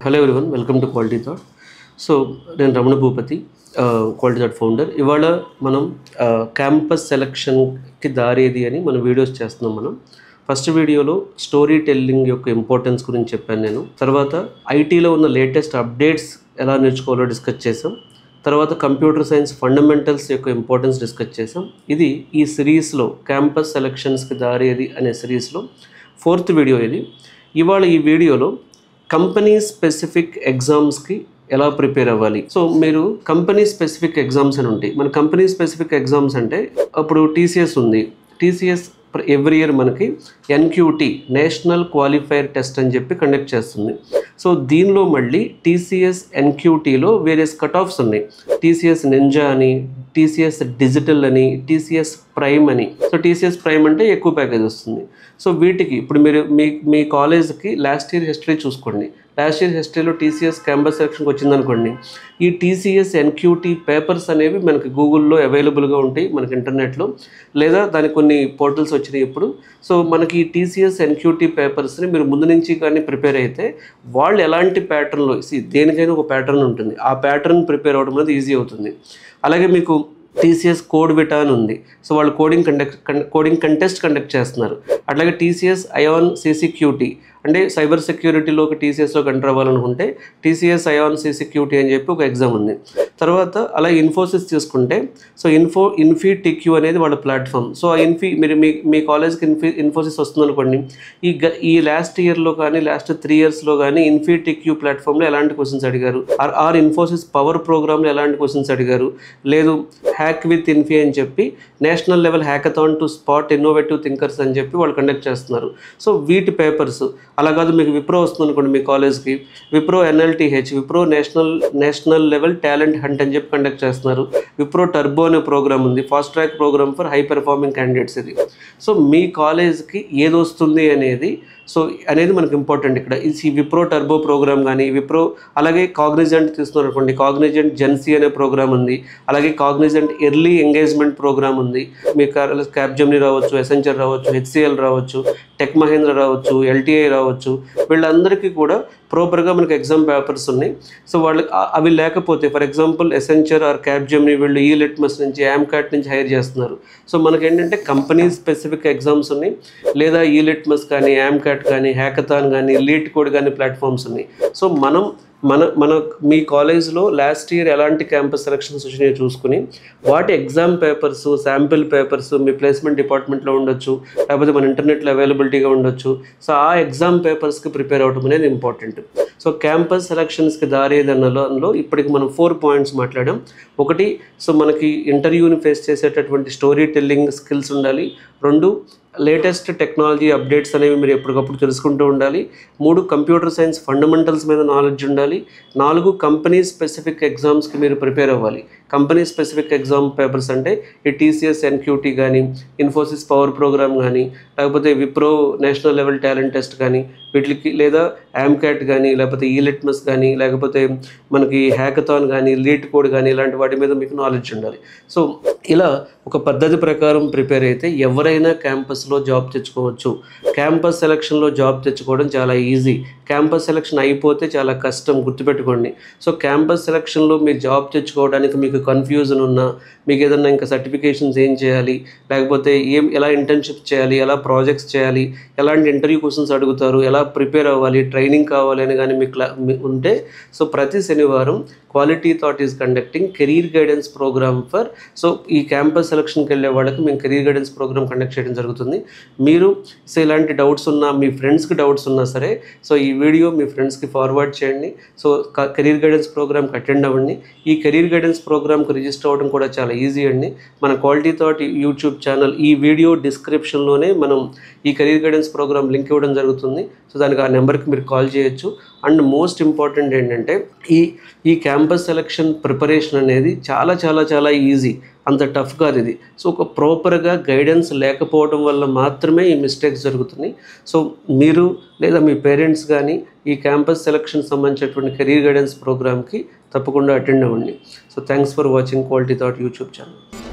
Hello everyone, welcome to Quality Thought. So నేను Ramana Bhupathi, Quality Thought founder. ఇవాళ మనం campus సెలక్షన్కి దారేది అని మనం వీడియోస్ చేస్తున్నాం. ఫస్ట్ వీడియోలో స్టోరీ టెల్లింగ్ యొక్క ఇంపార్టెన్స్ గురించి చెప్పాను నేను. తర్వాత ఐటీలో ఉన్న లేటెస్ట్ అప్డేట్స్ ఎలా నేర్చుకోవాలో డిస్కస్ చేసాం. తర్వాత కంప్యూటర్ సైన్స్ ఫండమెంటల్స్ యొక్క ఇంపార్టెన్స్ డిస్కస్ చేసాం. ఇది ఈ సిరీస్లో క్యాంపస్ సెలక్షన్స్కి దారేది అనే సిరీస్లో 4th వీడియో ఇది. ఇవాళ ఈ వీడియోలో కంపెనీ స్పెసిఫిక్ ఎగ్జామ్స్కి ఎలా ప్రిపేర్ అవ్వాలి. సో మీరు కంపెనీ స్పెసిఫిక్ ఎగ్జామ్స్ అని ఉంటాయి. మన కంపెనీ స్పెసిఫిక్ ఎగ్జామ్స్ అంటే అప్పుడు టీసీఎస్ ఉంది. టీసీఎస్ ఎవ్రీ ఇయర్ మనకి ఎన్క్యూటీ నేషనల్ క్వాలిఫైయర్ టెస్ట్ అని చెప్పి కండక్ట్ చేస్తుంది. సో దీనిలో మళ్ళీ టీసీఎస్ ఎన్క్యూటీలో వేరియస్ కట్ ఆఫ్స్ ఉన్నాయి. టీసీఎస్ నింజా అని, టీసీఎస్ డిజిటల్ అని, టీసీఎస్ ప్రైమ్ అని. సో టీసీఎస్ ప్రైమ్ అంటే ఎక్కువ ప్యాకేజ్ వస్తుంది. సో వీటికి ఇప్పుడు మీరు మీ కాలేజ్కి లాస్ట్ ఇయర్ హిస్టరీ చూసుకోండి. లాస్ట్ ఇయర్ హిస్టరీలో టీసీఎస్ క్యాంపస్ సెలక్షన్కి వచ్చిందనుకోండి, ఈ టీసీఎస్ ఎన్క్యూటీ పేపర్స్ అనేవి మనకి గూగుల్లో అవైలబుల్గా ఉంటాయి, మనకి ఇంటర్నెట్లో, లేదా దానికి కొన్ని పోర్టల్స్ వచ్చినాయి ఇప్పుడు. సో మనకి ఈ టీసీఎస్ ఎన్క్యూటీ పేపర్స్ని మీరు ముందు నుంచి కానీ ప్రిపేర్ అయితే వాళ్ళు ఎలాంటి ప్యాటర్న్లో, దేనికైనా ఒక ప్యాటర్న్ ఉంటుంది, ఆ ప్యాటర్న్ ప్రిపేర్ అవ్వడం అనేది ఈజీ అవుతుంది. అలాగే మీకు టీసీఎస్ కోడ్ విటా అని ఉంది. సో వాళ్ళు కోడింగ్ కంటెస్ట్ కండక్ట్ చేస్తున్నారు. అట్లాగే టీసీఎస్ అయాన్ సీసీక్యూటీ అంటే సైబర్ సెక్యూరిటీలోకి టీసీఎస్లోకి ఎంటర్ అవ్వాలనుకుంటే టీసీఎస్ అయాన్ సీసీక్యూటీ అని చెప్పి ఒక ఎగ్జామ్ ఉంది. తర్వాత అలా ఇన్ఫోసిస్ తీసుకుంటే సో ఇన్ఫీటిక్యూ అనేది వాళ్ళ ప్లాట్ఫామ్. సో ఆ మీరు మీ కాలేజ్కి ఇన్ఫోసిస్ వస్తుందనుకోండి, ఈ లాస్ట్ ఇయర్లో కానీ లాస్ట్ 3 yearsలో కానీ ఇన్ఫీటిక్యూ ప్లాట్ఫామ్లో ఎలాంటి క్వశ్చన్స్ అడిగారు, ఆర్ ఇన్ఫోసిస్ పవర్ ప్రోగ్రామ్లో ఎలాంటి క్వశ్చన్స్ అడిగారు, లేదు హ్యాక్ విత్ ఇన్ఫీ అని చెప్పి national level hackathon to spot innovative thinkers అని చెప్పి వాళ్ళు కండక్ట్ చేస్తున్నారు. సో వీటి పేపర్స్ అలా కాదు. మీకు విప్రో వస్తుంది అనుకోండి, మీ కాలేజ్కి Wipro NLTH, Wipro national level talent hunt అని చెప్పి కండక్ట్ చేస్తున్నారు. విప్రో టర్బో అనే ప్రోగ్రామ్ ఉంది, fast track programme for high performing candidates ఇది. సో మీ కాలేజ్కి ఏది వస్తుంది అనేది మనకు ఇంపార్టెంట్ ఇక్కడ. ఈ విప్రో టర్బో ప్రోగ్రామ్ కానీ విప్రో, అలాగే కాగ్నిజెంట్ తీసుకున్నారు అనుకోండి, కాగ్నిజెంట్ జెన్సీ అనే ప్రోగ్రామ్ ఉంది, అలాగే కాగ్నిజెంట్ ఎర్లీ ఎంగేజ్మెంట్ ప్రోగ్రామ్ ఉంది. మీ క్యాప్జెమినీ రావచ్చు, ఎసెంచర్ రావచ్చు, హెచ్సిఎల్ రావచ్చు, టెక్ మహేంద్ర రావచ్చు, ఎల్టీఐ రావచ్చు, వీళ్ళందరికీ కూడా ప్రాపర్గా మనకి ఎగ్జామ్ పేపర్స్ ఉన్నాయి. సో వాళ్ళు అవి లేకపోతే, for example Accenture or Capgemini వీళ్ళు ఈ లిట్మస్ నుంచి యామ్కాట్ నుంచి హైర్ చేస్తున్నారు. సో మనకేంటంటే కంపెనీ స్పెసిఫిక్ ఎగ్జామ్స్ ఉన్నాయి, లేదా ఈ లిట్మస్ కానీ యామ్కాట్ కానీ హ్యాకథాన్ కానీ లీట్ కోడ్ కానీ ప్లాట్ఫామ్స్ ఉన్నాయి. సో మన మీ కాలేజ్లో లాస్ట్ ఇయర్ ఎలాంటి క్యాంపస్ సెలక్షన్స్ వచ్చినాయో చూసుకుని వాటి ఎగ్జామ్ పేపర్స్, శాంపిల్ పేపర్స్ మీ ప్లేస్మెంట్ డిపార్ట్మెంట్లో ఉండొచ్చు, లేకపోతే మన ఇంటర్నెట్లో అవైలబిలిటీగా ఉండొచ్చు. సో ఆ ఎగ్జామ్ పేపర్స్కి ప్రిపేర్ అవ్వడం అనేది ఇంపార్టెంట్. సో క్యాంపస్ సెలక్షన్స్కి దారేదన్నలో ఇప్పటికి మనం 4 points మాట్లాడాం. ఒకటి, సో మనకి ఇంటర్వ్యూని ఫేస్ చేసేటటువంటి స్టోరీ టెల్లింగ్ స్కిల్స్ ఉండాలి. 2, లేటెస్ట్ టెక్నాలజీ అప్డేట్స్ అనేవి మీరు ఎప్పటికప్పుడు తెలుసుకుంటూ ఉండాలి. 3, కంప్యూటర్ సైన్స్ ఫండమెంటల్స్ మీద నాలెడ్జ్ ఉండాలి. 4, కంపెనీ స్పెసిఫిక్ ఎగ్జామ్స్కి మీరు ప్రిపేర్ అవ్వాలి. కంపెనీ స్పెసిఫిక్ ఎగ్జామ్ పేపర్స్ అంటే ఈ టీసీఎస్ ఎన్క్యూటీ కానీ, ఇన్ఫోసిస్ పవర్ ప్రోగ్రామ్ కానీ, లేకపోతే Wipro national level talent test కానీ వీటికి, లేదా యామ్కాట్ కానీ, లేకపోతే ఈ లిట్మస్ కానీ, లేకపోతే మనకి హ్యాకథాన్ కానీ, లీట్ కోడ్ కానీ, ఇలాంటి వాటి మీద మీకు నాలెడ్జ్ ఉండాలి. సో ఇలా ఒక పద్ధతి ప్రకారం ప్రిపేర్ అయితే ఎవరైనా క్యాంపస్లో జాబ్ తెచ్చుకోవచ్చు. క్యాంపస్ సెలక్షన్లో జాబ్ తెచ్చుకోవడం చాలా ఈజీ. క్యాంపస్ సెలక్షన్ అయిపోతే చాలా కష్టం, గుర్తుపెట్టుకోండి. సో క్యాంపస్ సెలక్షన్లో మీరు జాబ్ తెచ్చుకోవడానికి మీకు కన్ఫ్యూజన్ ఉన్నా, మీకు ఏదన్నా ఇంకా సర్టిఫికేషన్స్ ఏం చేయాలి, లేకపోతే ఎలా ఇంటర్న్షిప్స్ చేయాలి, ఎలా ప్రాజెక్ట్స్ చేయాలి, ఎలాంటి ఇంటర్వ్యూ క్వశ్చన్స్ అడుగుతారు, ఎలా ప్రిపేర్ అవ్వాలి, ట్రైనింగ్ కావాలి అని కానీ మీకు ఉంటే, సో ప్రతి శనివారం Quality Thought is conducting career guidance program for, so ఈ క్యాంపస్ సెలక్షన్కి వెళ్ళే వాళ్ళకి మేము కెరీర్ గైడెన్స్ ప్రోగ్రామ్ కండక్ట్ చేయడం జరుగుతుంది. మీరు సో ఇలాంటి డౌట్స్ ఉన్నా, మీ ఫ్రెండ్స్కి డౌట్స్ ఉన్నా సరే, సో ఈ వీడియో మీ ఫ్రెండ్స్కి ఫార్వర్డ్ చేయండి. సో కెరీర్ గైడెన్స్ ప్రోగ్రామ్కి అటెండ్ అవ్వండి. ఈ కెరీర్ గైడెన్స్ ప్రోగ్రామ్కి రిజిస్టర్ అవ్వడం కూడా చాలా ఈజీ అండి. మన క్వాలిటీ థాట్ యూట్యూబ్ ఛానల్ ఈ వీడియో డిస్క్రిప్షన్లోనే మనం ఈ కెరీర్ గైడెన్స్ ప్రోగ్రామ్ లింక్ ఇవ్వడం జరుగుతుంది. సో దానికి ఆ నెంబర్కి మీరు కాల్ చేయొచ్చు. అండ్ మోస్ట్ ఇంపార్టెంట్ ఏంటంటే ఈ క్యాంపస్ సెలక్షన్ ప్రిపరేషన్ అనేది చాలా చాలా చాలా ఈజీ, అంత టఫ్ కాదు ఇది. సో ఒక ప్రాపర్గా గైడెన్స్ లేకపోవడం వల్ల మాత్రమే ఈ మిస్టేక్స్ జరుగుతున్నాయి. సో మీరు లేదా మీ పేరెంట్స్ కానీ ఈ క్యాంపస్ సెలక్షన్ సంబంధించినటువంటి కెరీర్ గైడెన్స్ ప్రోగ్రామ్కి తప్పకుండా అటెండ్ అవ్వండి. So thanks for watching quality thought YouTube channel.